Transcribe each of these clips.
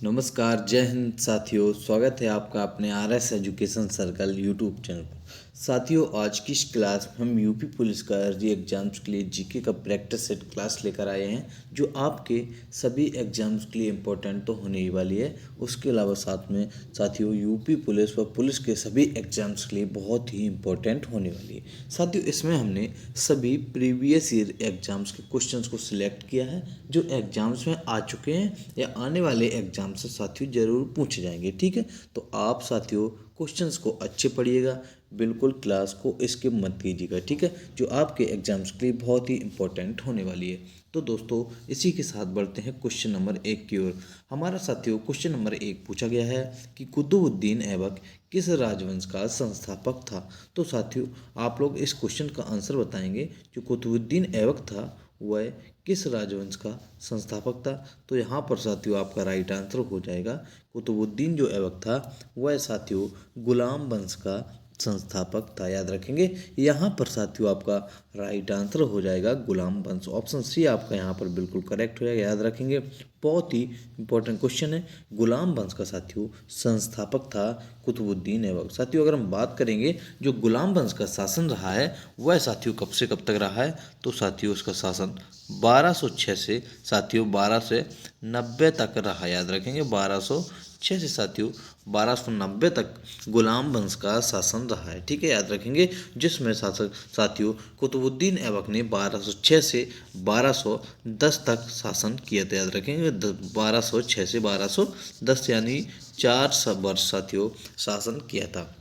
नमस्कार, जय हिंद साथियों। स्वागत है आपका अपने RS education circle YouTube channel पर। साथियों, आज की इस क्लास में हम यूपी पुलिस का अर्जी एग्जाम्स के लिए जीके का प्रैक्टिस सेट क्लास लेकर आए हैं, जो आपके सभी एग्जाम्स के लिए इम्पोर्टेंट तो होने ही वाली है। उसके अलावा साथ में साथियों यूपी पुलिस व पुलिस के सभी एग्जाम्स के लिए बहुत ही इम्पोर्टेंट होने वाली है। साथियों, इसमें हमने सभी प्रीवियस ईयर एग्जाम्स के क्वेश्चंस को सिलेक्ट किया है, जो एग्जाम्स में आ चुके हैं या आने वाले एग्जाम से साथियों जरूर पूछे जाएंगे। ठीक है, तो आप साथियों क्वेश्चंस को अच्छे पढ़िएगा, बिल्कुल क्लास को स्किप मत कीजिएगा। ठीक है, जो आपके एग्जाम्स के लिए बहुत ही इंपॉर्टेंट होने वाली है। तो दोस्तों, इसी के साथ बढ़ते हैं क्वेश्चन नंबर 1 की ओर। हमारा साथियों क्वेश्चन नंबर 1 पूछा गया है कि कुतुबुद्दीन ऐबक किस राजवंश का संस्थापक था। तो साथियों, आप लोग इस क्वेश्चन का आंसर बताएंगे। जो कुतुबुद्दीन ऐबक था वह किस राजवंश का संस्थापक था। तो यहाँ पर साथियों आपका राइट आंसर हो जाएगा, कुतुबुद्दीन जो ऐबक था वह साथियों गुलाम वंश का संस्थापक था। याद रखेंगे, यहाँ पर साथियों आपका राइट आंसर हो जाएगा गुलाम वंश। ऑप्शन सी आपका यहाँ पर बिल्कुल करेक्ट हो जाएगा। याद रखेंगे, बहुत ही इंपॉर्टेंट क्वेश्चन है। गुलाम वंश का साथियों संस्थापक था कुतुबुद्दीन ऐबक। साथियों, अगर हम बात करेंगे जो गुलाम वंश का शासन रहा है वह साथियों कब से कब तक रहा है। तो साथियों उसका शासन 1206 से साथियों 1290 तक रहा। याद रखेंगे, 1206 से साथियों 1290 तक गुलाम वंश का शासन रहा है। ठीक है, याद रखेंगे, जिसमें शासक साथियों कुतुबुद्दीन ऐबक ने 1206 से 1210 तक शासन किया था। याद रखेंगे, 1206 से 1210 यानी 4 वर्ष साथियों शासन किया था।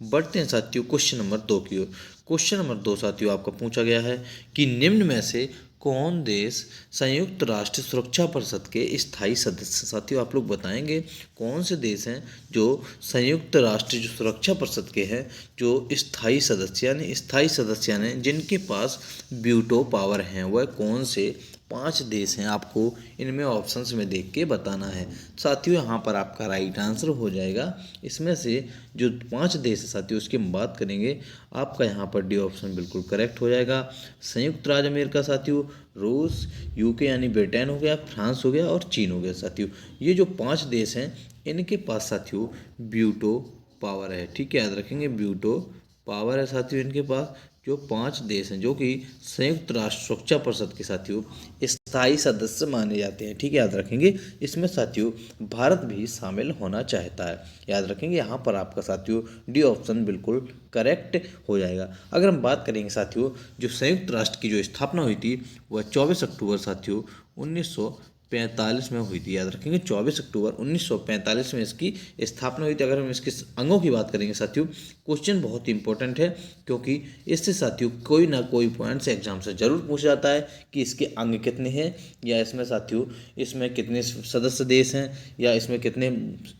बढ़ते हैं साथियों क्वेश्चन नंबर 2 की ओर। क्वेश्चन नंबर 2 साथियों आपका पूछा गया है कि निम्न में से कौन देश संयुक्त राष्ट्र सुरक्षा परिषद के स्थायी सदस्य। साथियों आप लोग बताएंगे कौन से देश हैं जो संयुक्त राष्ट्र जो सुरक्षा परिषद के हैं जो स्थायी सदस्य यानी जिनके पास वीटो पावर हैं, वह कौन से 5 देश हैं। आपको इनमें ऑप्शंस में देख के बताना है। साथियों यहाँ पर आपका राइट आंसर हो जाएगा, इसमें से जो 5 देश है साथियों उसकी हम बात करेंगे, आपका यहाँ पर डी ऑप्शन बिल्कुल करेक्ट हो जाएगा। संयुक्त राज्य अमेरिका साथियों, रूस, यूके यानी ब्रिटेन हो गया, फ्रांस हो गया और चीन हो गया। साथियों ये जो 5 देश हैं इनके पास साथियों ब्यूटो पावर है। ठीक है, याद रखेंगे, ब्यूटो पावर है साथियों इनके पास। जो 5 देश हैं जो कि संयुक्त राष्ट्र सुरक्षा परिषद के साथियों स्थायी सदस्य माने जाते हैं। ठीक है, याद रखेंगे, इसमें साथियों भारत भी शामिल होना चाहता है। याद रखेंगे, यहाँ पर आपका साथियों डी ऑप्शन बिल्कुल करेक्ट हो जाएगा। अगर हम बात करेंगे साथियों जो संयुक्त राष्ट्र की जो स्थापना हुई थी वह 24 अक्टूबर साथियों 1945 में हुई थी। याद रखेंगे, 24 अक्टूबर 1945 में इसकी स्थापना हुई थी। अगर हम इसके अंगों की बात करेंगे साथियों, क्वेश्चन बहुत ही इंपॉर्टेंट है, क्योंकि इससे साथियों कोई ना कोई पॉइंट से एग्जाम से जरूर पूछा जाता है कि इसके अंग कितने हैं, या इसमें साथियों इसमें कितने सदस्य देश हैं, या इसमें कितने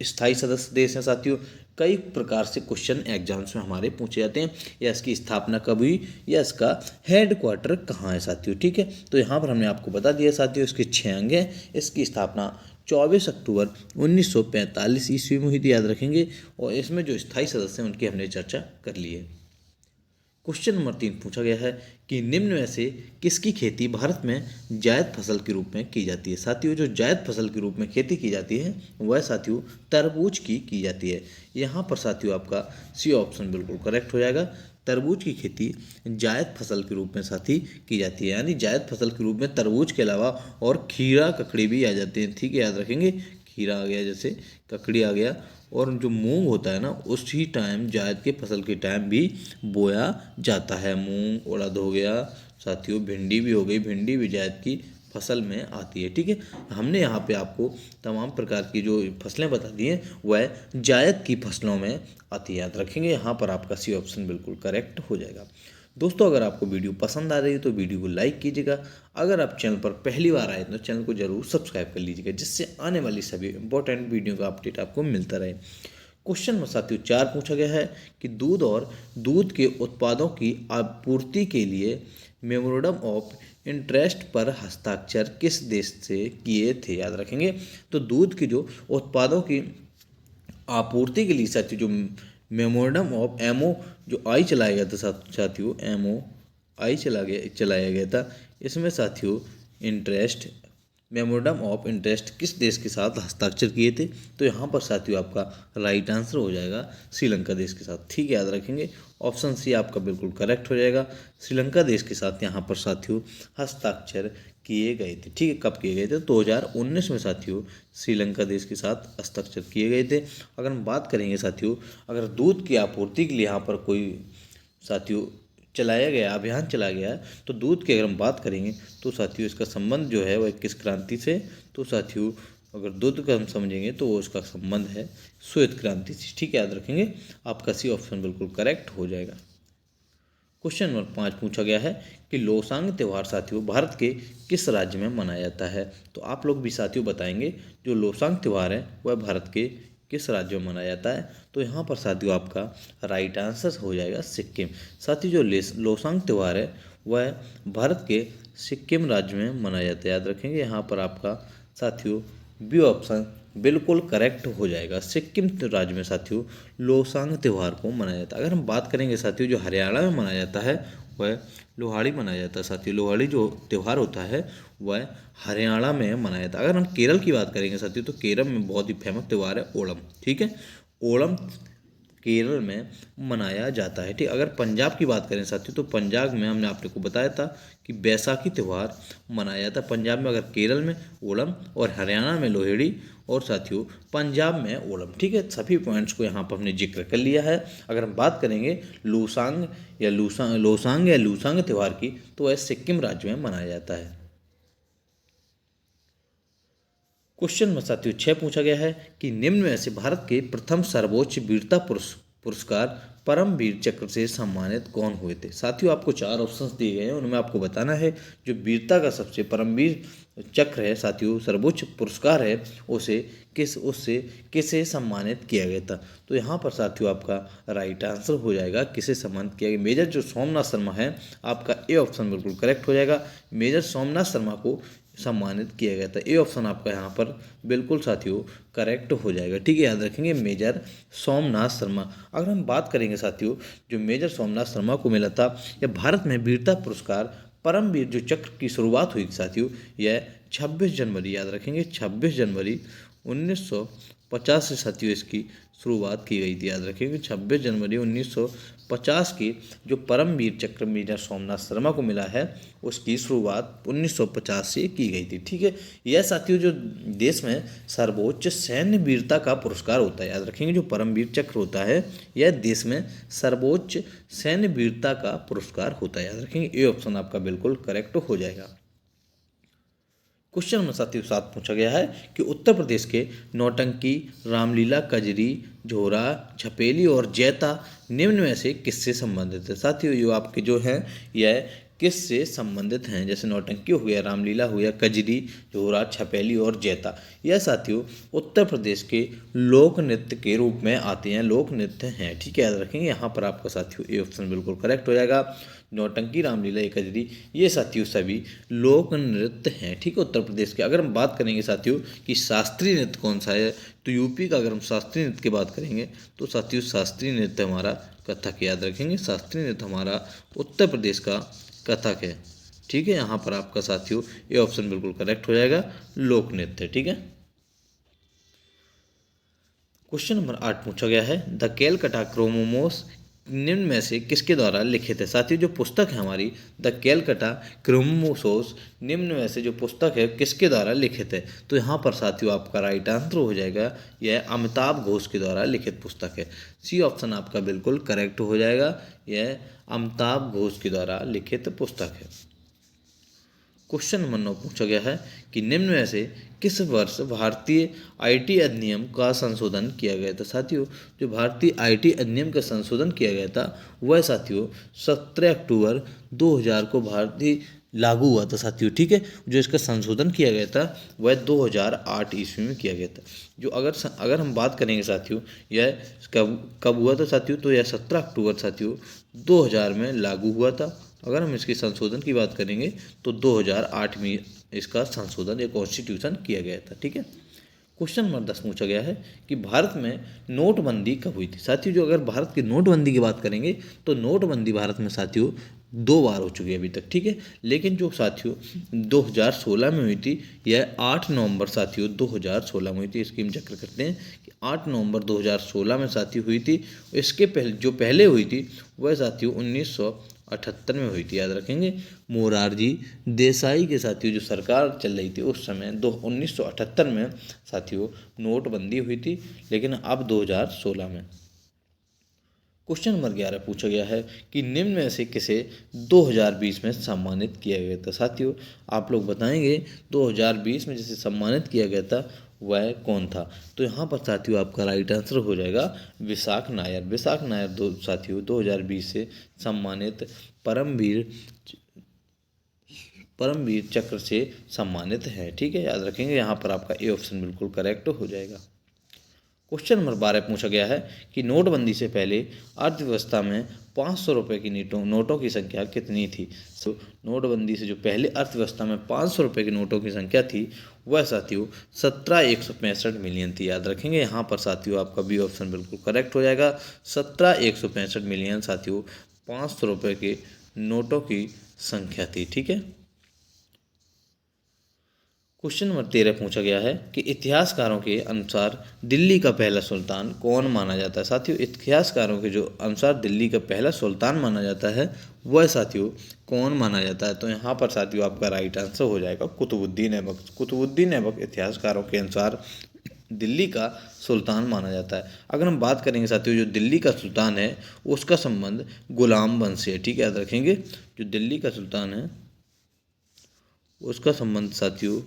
स्थायी सदस्य देश हैं। साथियों कई प्रकार से क्वेश्चन एग्जाम्स में हमारे पूछे जाते हैं, या इसकी स्थापना कब हुई, या इसका हेड क्वार्टर कहाँ है साथियों। ठीक है, तो यहाँ पर हमने आपको बता दिया साथियों इसके 6 अंग हैं। इसकी स्थापना 24 अक्टूबर 1945 ईस्वी में हुई थी। याद रखेंगे, और इसमें जो स्थायी सदस्य हैं उनकी हमने चर्चा कर ली है। क्वेश्चन नंबर 3 पूछा गया है कि निम्न में से किसकी खेती भारत में जायद फसल के रूप में की जाती है। साथियों जो जायद फसल के रूप में खेती की जाती है वह साथियों तरबूज की जाती है। यहाँ पर साथियों आपका सी ऑप्शन बिल्कुल करेक्ट हो जाएगा। तरबूज की खेती जायद फसल के रूप में साथी की जाती है, यानी जायद फसल के रूप में तरबूज के अलावा और खीरा ककड़ी भी आ जाते हैं। ठीक है, याद रखेंगे, खीरा आ गया, जैसे ककड़ी आ गया, और जो मूंग होता है ना उसी टाइम जायद के फसल के टाइम भी बोया जाता है। मूंग उड़द हो गया साथियों, भिंडी भी हो गई, भिंडी भी जायद की फसल में आती है। ठीक है, हमने यहाँ पे आपको तमाम प्रकार की जो फसलें बता दी हैं वह जायद की फसलों में आती है। याद रखेंगे, यहाँ पर आपका सी ऑप्शन बिल्कुल करेक्ट हो जाएगा। दोस्तों अगर आपको वीडियो पसंद आ रही है तो वीडियो को लाइक कीजिएगा। अगर आप चैनल पर पहली बार आए तो चैनल को जरूर सब्सक्राइब कर लीजिएगा, जिससे आने वाली सभी इंपॉर्टेंट वीडियो का अपडेट आपको मिलता रहे। क्वेश्चन में साथियों 4 पूछा गया है कि दूध और दूध के उत्पादों की आपूर्ति के लिए मेमोरेंडम ऑफ इंटरेस्ट पर हस्ताक्षर किस देश से किए थे। याद रखेंगे, तो दूध के जो उत्पादों की आपूर्ति के लिए साथियों जो मेमोरेंडम ऑफ एमओ जो आई चलाया गया था साथियों, एमओ आई चलाया गया था, इसमें साथियों इंटरेस्ट मेमोरेंडम ऑफ इंटरेस्ट किस देश के साथ हस्ताक्षर किए थे? तो यहाँ पर साथियों आपका राइट आंसर हो जाएगा श्रीलंका देश के साथ। ठीक है, याद रखेंगे। ऑप्शन सी आपका बिल्कुल करेक्ट हो जाएगा। श्रीलंका देश के साथ यहाँ पर साथियों हस्ताक्षर किए गए थे। ठीक है, कब किए गए थे? 2019 में साथियों श्रीलंका देश के साथ हस्ताक्षर किए गए थे। अगर हम बात करेंगे साथियों, अगर दूध की आपूर्ति के लिए यहाँ पर कोई साथियों चलाया गया अभियान चलाया गया है, तो दूध की अगर हम बात करेंगे तो साथियों इसका संबंध जो है वह किस क्रांति से? तो साथियों अगर दूध का हम समझेंगे तो वो उसका संबंध है श्वेत क्रांति से। ठीक है, याद रखेंगे। आपका सी ऑप्शन बिल्कुल करेक्ट हो जाएगा। क्वेश्चन नंबर 5 पूछा गया है कि लोसांग त्यौहार साथियों भारत के किस राज्य में मनाया जाता है? तो आप लोग भी साथियों बताएंगे जो लोसांग त्यौहार है वह भारत के किस राज्य में मनाया जाता है? तो यहाँ पर साथियों आपका राइट आंसर हो जाएगा सिक्किम। साथियों जो लोसांग त्यौहार है वह भारत के सिक्किम राज्य में मनाया जाता है। याद रखेंगे, यहाँ पर आपका साथियों बी ऑप्शन बिल्कुल करेक्ट हो जाएगा। सिक्किम राज्य में साथियों लोसांग त्यौहार को मनाया जाता है। अगर हम बात करेंगे साथियों जो हरियाणा में मनाया जाता है वह लोहड़ी मनाया जाता है। साथियों लोहड़ी जो त्यौहार होता है वह हरियाणा में मनाया जाता है। अगर हम केरल की बात करेंगे साथियों तो केरल में बहुत ही फेमस त्यौहार है ओणम। ठीक है, ओणम केरल में मनाया जाता है। ठीक, अगर पंजाब की बात करें साथियों तो पंजाब में हमने आपको बताया था कि बैसाखी त्यौहार मनाया जाता है पंजाब में। अगर केरल में ओणम और हरियाणा में लोहड़ी और साथियों पंजाब में ओणम। ठीक है, सभी पॉइंट्स को यहाँ पर हमने जिक्र कर लिया है। अगर हम बात करेंगे लोसांग या लूसांग त्यौहार की तो वह सिक्किम राज्य में मनाया जाता है। क्वेश्चन में साथियों 6 पूछा गया है कि निम्न में से भारत के प्रथम सर्वोच्च वीरता पुरस्कार परमवीर चक्र से सम्मानित कौन हुए थे? साथियों आपको 4 ऑप्शंस दिए गए हैं, उनमें आपको बताना है जो वीरता का सबसे परमवीर चक्र है साथियों सर्वोच्च पुरस्कार है उससे किसे सम्मानित किया गया था? तो यहाँ पर साथियों आपका राइट आंसर हो जाएगा किसे सम्मानित किया गया। मेजर जो सोमनाथ शर्मा है आपका ए ऑप्शन बिल्कुल करेक्ट हो जाएगा। मेजर सोमनाथ शर्मा को सम्मानित किया गया था। ए ऑप्शन आपका यहाँ पर बिल्कुल साथियों करेक्ट हो जाएगा। ठीक है, याद रखेंगे मेजर सोमनाथ शर्मा। अगर हम बात करेंगे साथियों जो मेजर सोमनाथ शर्मा को मिला था यह भारत में वीरता पुरस्कार परमवीर जो चक्र की शुरुआत हुई साथियों यह 26 जनवरी, याद रखेंगे 26 जनवरी 1950 से साथियों इसकी शुरुआत की गई थी। याद रखेंगे 26 जनवरी 1950 की जो परमवीर चक्र मेजर सोमनाथ शर्मा को मिला है उसकी शुरुआत 1950 से की गई थी। ठीक है, यह साथियों जो देश में सर्वोच्च सैन्य वीरता का पुरस्कार होता है। याद रखेंगे जो परमवीर चक्र होता है यह देश में सर्वोच्च सैन्य वीरता का पुरस्कार होता है। याद रखेंगे ये ऑप्शन आपका बिल्कुल करेक्ट हो जाएगा। क्वेश्चन नंबर साथियों 7 पूछा गया है कि उत्तर प्रदेश के नौटंकी, रामलीला, कजरी, झोरा, छपेली और जैता निम्न में से किससे संबंधित है? साथियों ये आपके जो हैं यह किससे संबंधित हैं? जैसे नौटंकी हो गया, रामलीला हो गया, कजरी, झोरा, छपेली और जैता, यह साथियों उत्तर प्रदेश के लोक नृत्य के रूप में आते हैं, लोक नृत्य हैं। ठीक है, याद रखेंगे यहाँ पर आपका साथियों ये ऑप्शन बिल्कुल करेक्ट हो जाएगा। नौटंकी, रामलीला, कजरी ये साथियों सभी लोक नृत्य हैं। ठीक है, उत्तर प्रदेश के। अगर हम बात करेंगे साथियों कि शास्त्रीय नृत्य कौन सा है तो यूपी का अगर हम शास्त्रीय नृत्य की बात करेंगे तो साथियों शास्त्रीय नृत्य हमारा कथक। याद रखेंगे शास्त्रीय नृत्य हमारा उत्तर प्रदेश का कथक है। ठीक है, यहाँ पर आपका साथियों ये ऑप्शन बिल्कुल करेक्ट हो जाएगा, लोक नृत्य। ठीक है, क्वेश्चन नंबर 8 पूछा गया है द कैलकटा क्रोमोमोस निम्न में से किसके द्वारा लिखित है? साथियों जो पुस्तक है हमारी द कैलकटा क्रोमोसोस निम्न में से जो पुस्तक है किसके द्वारा लिखित है? तो यहाँ पर साथियों आपका राइट आंसर हो जाएगा यह अमिताभ घोष के द्वारा लिखित पुस्तक है। सी ऑप्शन आपका बिल्कुल करेक्ट हो जाएगा, यह अमिताभ घोष के द्वारा लिखित पुस्तक है। क्वेश्चन नंबर 9 पूछा गया है कि निम्न में से किस वर्ष भारतीय आईटी अधिनियम का संशोधन किया गया था? साथियों जो भारतीय आईटी अधिनियम का संशोधन किया गया था वह साथियों 17 अक्टूबर 2000 को भारतीय लागू हुआ था साथियों। ठीक है, जो इसका संशोधन किया गया था वह 2008 ईस्वी में किया गया था। जो अगर हम बात करेंगे साथियों यह कब हुआ था साथियों तो यह 17 अक्टूबर साथियों 2000 में लागू हुआ था। अगर हम इसके संशोधन की बात करेंगे तो 2008 में इसका संशोधन या कॉन्स्टिट्यूशन किया गया था। ठीक है, क्वेश्चन नंबर 10 पूछा गया है कि भारत में नोटबंदी कब हुई थी? साथियों जो अगर भारत की नोटबंदी की बात करेंगे तो नोटबंदी भारत में साथियों 2 बार हो चुकी है अभी तक, ठीक है। लेकिन जो साथियों 2016 में हुई थी, यह 8 नवंबर साथियों 2016 में हुई थी। इसकी हम जिक्र करते हैं कि 8 नवंबर 2016 में साथियों हुई थी। इसके पहले जो पहले हुई थी वह साथियों 1978 में हुई थी, याद रखेंगे। मोरारजी देसाई के साथियों जो सरकार चल रही थी उस समय 1978 में साथियों नोटबंदी हुई थी, लेकिन अब 2016 में। क्वेश्चन नंबर 11 पूछा गया है कि निम्न में से किसे 2020 में सम्मानित किया गया था। साथियों आप लोग बताएंगे 2020 में जिसे सम्मानित किया गया था वह कौन था। तो यहाँ पर साथियों आपका राइट आंसर हो जाएगा विशाख नायर। विशाख नायर साथियों 2020 से सम्मानित परमवीर चक्र से सम्मानित है, ठीक है, याद रखेंगे। यहाँ पर आपका ए ऑप्शन बिल्कुल करेक्ट हो जाएगा। क्वेश्चन नंबर 12 पूछा गया है कि नोटबंदी से पहले अर्थव्यवस्था में 500 रुपये की नोटों की संख्या कितनी थी। तो नोटबंदी से जो पहले अर्थव्यवस्था में 500 रुपये की नोटों की संख्या थी वह साथियों 17,165 मिलियन थी, याद रखेंगे। यहाँ पर साथियों आपका बी ऑप्शन बिल्कुल करेक्ट हो जाएगा। 17,165 मिलियन साथियों 500 रुपये के नोटों की संख्या थी, ठीक है। क्वेश्चन नंबर 13 पूछा गया है कि इतिहासकारों के अनुसार दिल्ली का पहला सुल्तान कौन माना जाता है। साथियों इतिहासकारों के जो अनुसार दिल्ली का पहला सुल्तान माना जाता है वह साथियों कौन माना जाता है। तो यहाँ पर साथियों आपका राइट आंसर हो जाएगा कुतुबुद्दीन ऐबक। कुतुबुद्दीन ऐबक इतिहासकारों के अनुसार दिल्ली का सुल्तान माना जाता है। अगर हम बात करेंगे साथियों जो दिल्ली का सुल्तान है उसका संबंध गुलाम वंश से है, ठीक है, याद रखेंगे। जो दिल्ली का सुल्तान है उसका संबंध साथियों